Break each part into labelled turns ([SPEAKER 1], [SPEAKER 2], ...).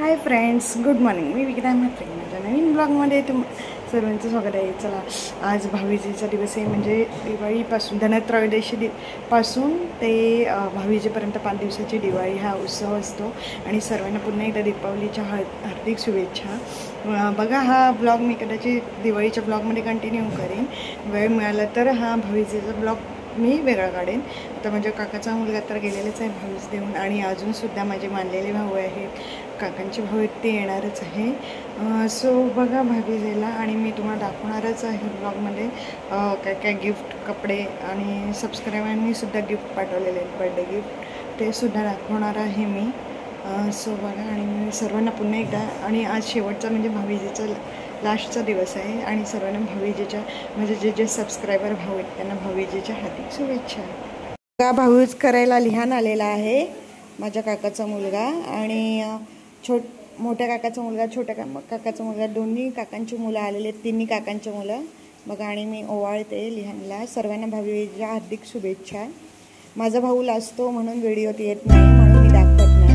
[SPEAKER 1] हाय friends, good morning. मी विक्रांत म्हात्रे. माझ्या नवीन ब्लॉगमध्ये सर्वांचं स्वागत आहे. चला, आज भाऊबीजेचा दिवस आहे. म्हणजे दिवाळीपासून धनत्रयोदशी पासून ते भाऊबीजेपर्यंत 5 दिवसाची दिवाळी हा उत्सव असतो. आणि सर्वांना पुन्हा एकदा दीपावलीच्या हार्दिक शुभेच्छा. बघा, हा ब्लॉग मी कदाचित दिवाळीच्या ब्लॉगमध्ये कंटिन्यू करेन. वेळ मिळाला तर हा भाऊबीजेचा ब्लॉग मी वेगळा काढेन. आता माझ्या काकाचा मुलगा तर गेलेलाच आहे भाऊबीज देऊन. आणि अजूनसुद्धा माझे मानलेले भाऊ आहेत, काकांचे भाऊ आहेत, ते येणारच आहे. सो बघा भाऊबीजेला. आणि मी तुम्हाला दाखवणारच आहे ब्लॉगमध्ये काय काय गिफ्ट, कपडे आणि सबस्क्रायबरांनीसुद्धा गिफ्ट पाठवलेले आहेत, बर्थडे गिफ्ट, ते सुद्धा दाखवणार आहे मी. सो बघा. आणि मी सर्वांना पुन्हा एकदा, आणि आज शेवटचा म्हणजे भाऊबीजेचा लास्टचा दिवस आहे. आणि सर्वांना भाऊबीजेच्या म्हणजे जे सबस्क्रायबर भाऊ आहेत त्यांना भाऊबीजेच्या हार्दिक शुभेच्छा. का भाऊबीज करायला लिहान आलेला आहे माझ्या काकाचा मुलगा. आणि मोठ्या काकाचा मुलगा, छोट्या काकाचा मुलगा, दोन्ही काकांची मुलं आलेले आहेत, तिन्ही काकांची मुलं बघा. आणि मी ओवाळते लिहानला. सर्वांना भाऊबीजेच्या हार्दिक शुभेच्छा. माझा भाऊ लाजतो म्हणून व्हिडिओत येत नाही, म्हणून मी दाखवत नाही.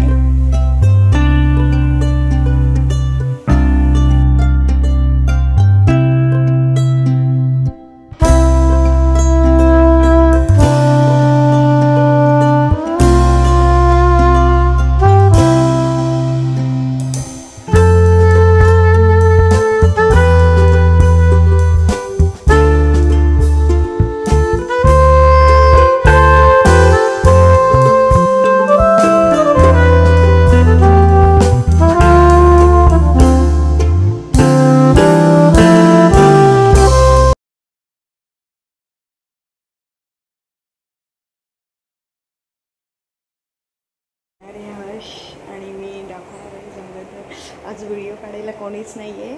[SPEAKER 1] आणि मी दाखवणार आहे जमलं तर. आज व्हिडिओ काढायला कोणीच नाही आहे,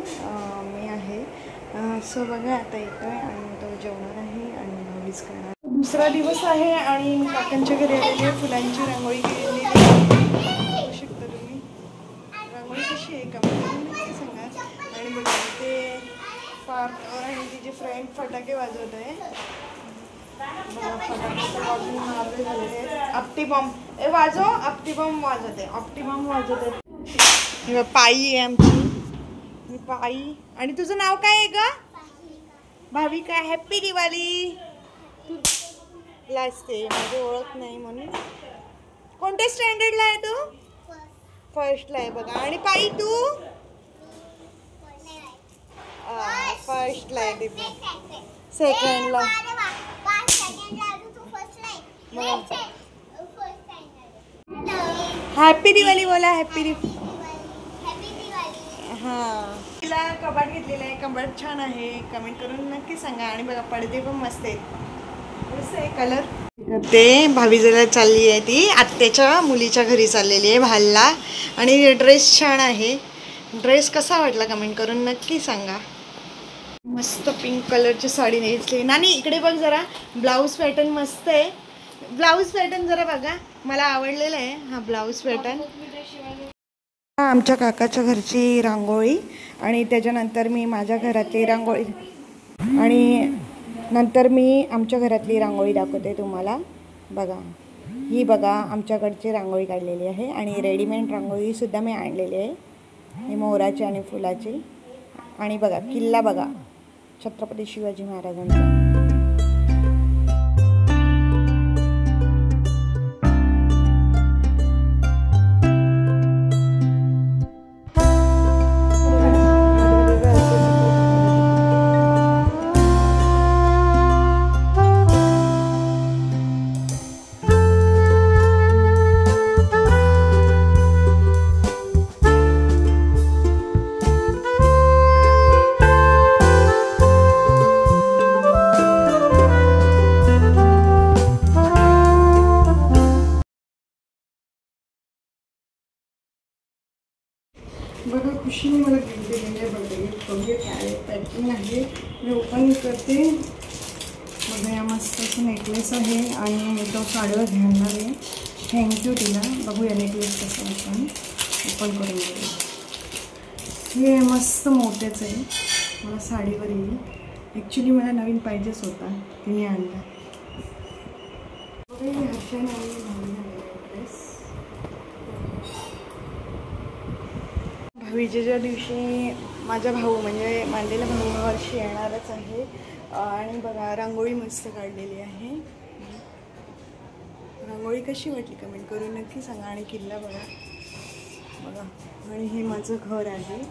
[SPEAKER 1] मी आहे. सो बघा, आता येतो आहे आणि तो जेवणार आहे आणि भाऊबीज करणार. दुसरा दिवस आहे आणि मी काकांच्या घरी आलेली फुलांची रांगोळी केलेली बघू शकता तुम्ही. रांगोळी कशी आहे का नक्की सांगा. आणि बघा, ते पार्कवर आणि तिचे फ्रेंड फटाके वाजवत आहे. आपटी बॉम्ब वाजव, आपटी बॉम्ब वाजवते, आपटी बॉम्ब वाजवते. पायी आहे आमची, मी पायी. आणि तुझं नाव काय आहे ग? भाविका. हॅप्पी दिवाळी. तू लाजते, माझी ओळख नाही म्हणून. कोणत्या स्टँडर्डला आहे तू? फर्स्टला आहे बघा. आणि पायी तू? फर्स्टला आहे. सेकंडला. हॅप्पी दिवाळी बोला. हॅप्पी दिवाळी. हां, तिला कपाट घेतलेलं आहे. कपाट छान आहे, कमेंट करून नक्की सांगा. आणि बघा, पडदे पण मस्त आहेत, मस्त आहे कलर. ते भाऊबीजेला चालली आहे, ती आत्याच्या मुलीच्या घरी चाललेली आहे भालला. आणि ड्रेस छान आहे. ड्रेस कसा वाटला कमेंट करून नक्की सांगा. मस्त पिंक कलरची साडी नेसली. नानी इकडे बघ जरा, ब्लाऊज पॅटर्न मस्त आहे. ब्लाऊज पॅटर्न जरा बघा, मला आवडलेला आहे हा ब्लाऊज पॅटर्न. आमच्या काकाच्या घरची रांगोळी आणि त्याच्यानंतर मी माझ्या घरातली रांगोळी, आणि नंतर मी आमच्या घरातली रांगोळी दाखवते तुम्हाला. बघा, ही बघा आमच्याकडची रांगोळी काढलेली आहे. आणि रेडीमेड रांगोळीसुद्धा मी आणलेली आहे, ही मोराची आणि फुलाची. आणि बघा, किल्ला बघा, छत्रपती शिवाजी महाराजांचा. बघा, खुशीने मला गिफ्ट दिलेली आहे बर्थडे गिफ्ट. बघूया काय पॅकिंग आहे, मी ओपन करते. बघा, या मस्त असं नेकलेस आहे आणि तो साडीवर घालणार आहे. थँक्यू तिला. बघूया नेकलेस कसं आपण ओपन करून बघूया. हे मस्त मोठेच आहे, मला साडीवर येईल. ॲक्च्युली मला नवीन पाहिजेच होता, तिने आणला. बघा, हर्षाने आणली ड्रेस. भाऊबीजेच्या दिवशी माझा भाऊ म्हणजे मानलेला भाऊ वर्षी येणारच आहे. आणि बघा रांगोळी मस्त काढलेली आहे. रांगोळी कशी वाटली कमेंट करून नक्की सांगा. आणि किल्ला बघा बघा. आणि हे माझं घर आहे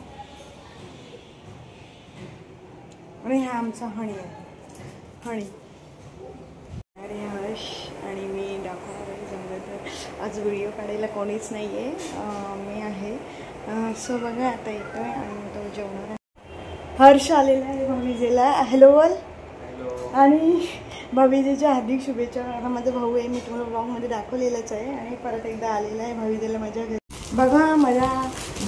[SPEAKER 1] आणि हा आमचा हणी आहे. हणी अरे हर्ष आणि मी दाखवणार आहे. जमलं तर आज व्हिडिओ काढायला कोणीच नाही आहे, मी आहे. सो बघा आता येतोय आणि तो जेवणार आहे. हर्ष आलेला आहे भाऊबीजेला. हॅलो बोल. आणि भाऊबीजेच्या हार्दिक शुभेच्छा. आता माझा भाऊ आहे, मी तुम्हाला ब्लॉगमध्ये दाखवलेलंच आहे. आणि परत एकदा आलेला आहे भाऊबीजेला माझ्या घरी. बघा मला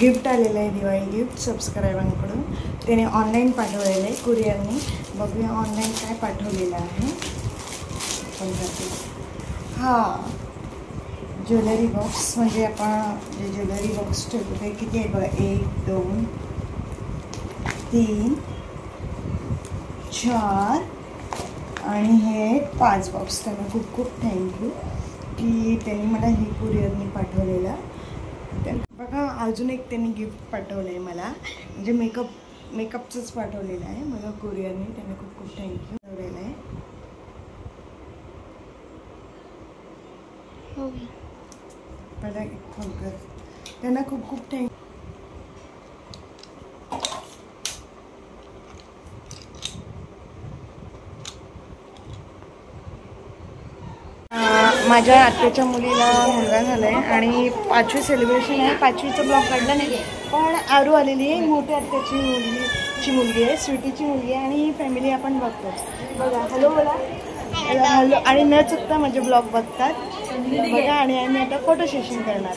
[SPEAKER 1] गिफ्ट आलेलं आहे, दिवाळी गिफ्ट सबस्क्रायबांकडून. त्याने ऑनलाईन पाठवलेलं आहे कुरिअरने. बघूया ऑनलाईन काय पाठवलेलं आहे. हां ज्वेलरी बॉक्स, म्हणजे आपण जे ज्वेलरी बॉक्स ठेवतो ते किती आहे बघा. 1 2 3 4 आणि हे 5 बॉक्स. त्यांना खूप खूप थँक्यू की त्यांनी मला हे कुरिअरने पाठवलेलं. बघा अजून एक त्यांनी गिफ्ट पाठवलं आहे मला, म्हणजे मेकअपचंच पाठवलेलं आहे मला कुरिअरने. त्यांना खूप खूप थँक्यू पाठवलेलं आहे. पहिला एक फोन कर. त्यांना खूप खूप थँक्यू. माझ्या आत्याच्या मुलीला मुलगा झाला आहे आणि 5वी सेलिब्रेशन आहे. 5वीचं ब्लॉग काढला नाही, पण आरू आलेली आहे. मोठ्या आत्याची मुलगी आहे, स्वीटीची मुलगी आहे. आणि फॅमिली आपण बघतो. बघा हॅलो बोला. हॅलो. आणि न चुकता माझे ब्लॉग बघतात बघा. आणि आम्ही आता फोटो सेशन करणार.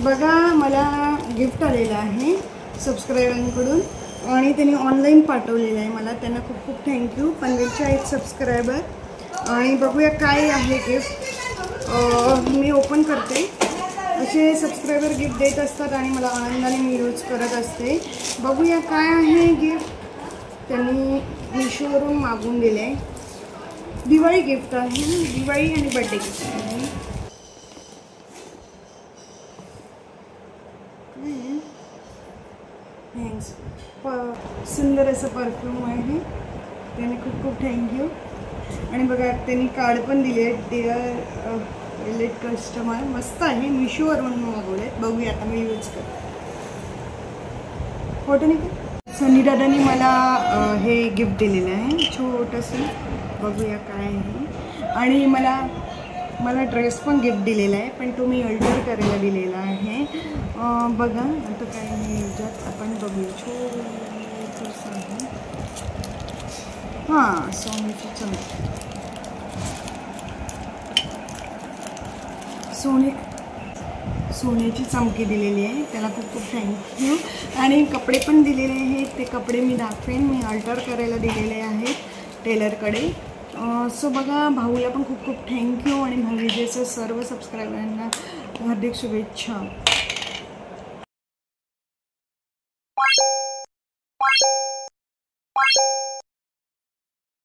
[SPEAKER 1] बघा मला गिफ्ट आलेलं आहे सबस्क्रायबरांकडून आणि त्यांनी ऑनलाईन पाठवलेलं आहे मला. त्यांना खूप खूप थँक्यू. 15चे आहेत सबस्क्रायबर. आणि बघूया काय आहे गिफ्ट. मी ओपन करते. असे सबस्क्रायबर गिफ्ट देत असतात आणि मला आनंदाने मी यूज करत असते. बघूया काय आहे गिफ्ट. त्यांनी मिशोवरून मागवून दिले आहे. दिवाळी गिफ्ट आहे, दिवाळी आणि बर्थडे गिफ्ट आहे. थँक्स. सुंदर असं परफ्यूम आहे. त्याने खूप खूप थँक्यू. आणि बघा त्यांनी कार्ड पण दिले आहे. Dear late customer. मस्त आहे, मिशोवरून मागवले. बघूया आता मी यूज करते. फोटो नाही का. सनी दादानी मला हे गिफ्ट दिलेलं आहे छोटंसं. बघूया काय आहे. आणि मला ड्रेस पण गिफ्ट दिलेला आहे, पण तो मी अल्टर करायला दिलेला आहे. बघा आता काय आहे ह्याच्यात आपण बघूया. छोटंसं आहे. हां सोन्याची चमकी. सोन्याची चमकी दिलेली आहे. त्याला खूप खूप थँक्यू. आणि कपडे पण दिलेले आहेत. ते कपडे मी दाखवेन. मी अल्टर करायला दिलेले आहेत टेलरकडे. सो बघा भाऊला पण खूप खूप थँक्यू. आणि भाऊबीजेचं सर्व सबस्क्रायबरांना हार्दिक शुभेच्छा.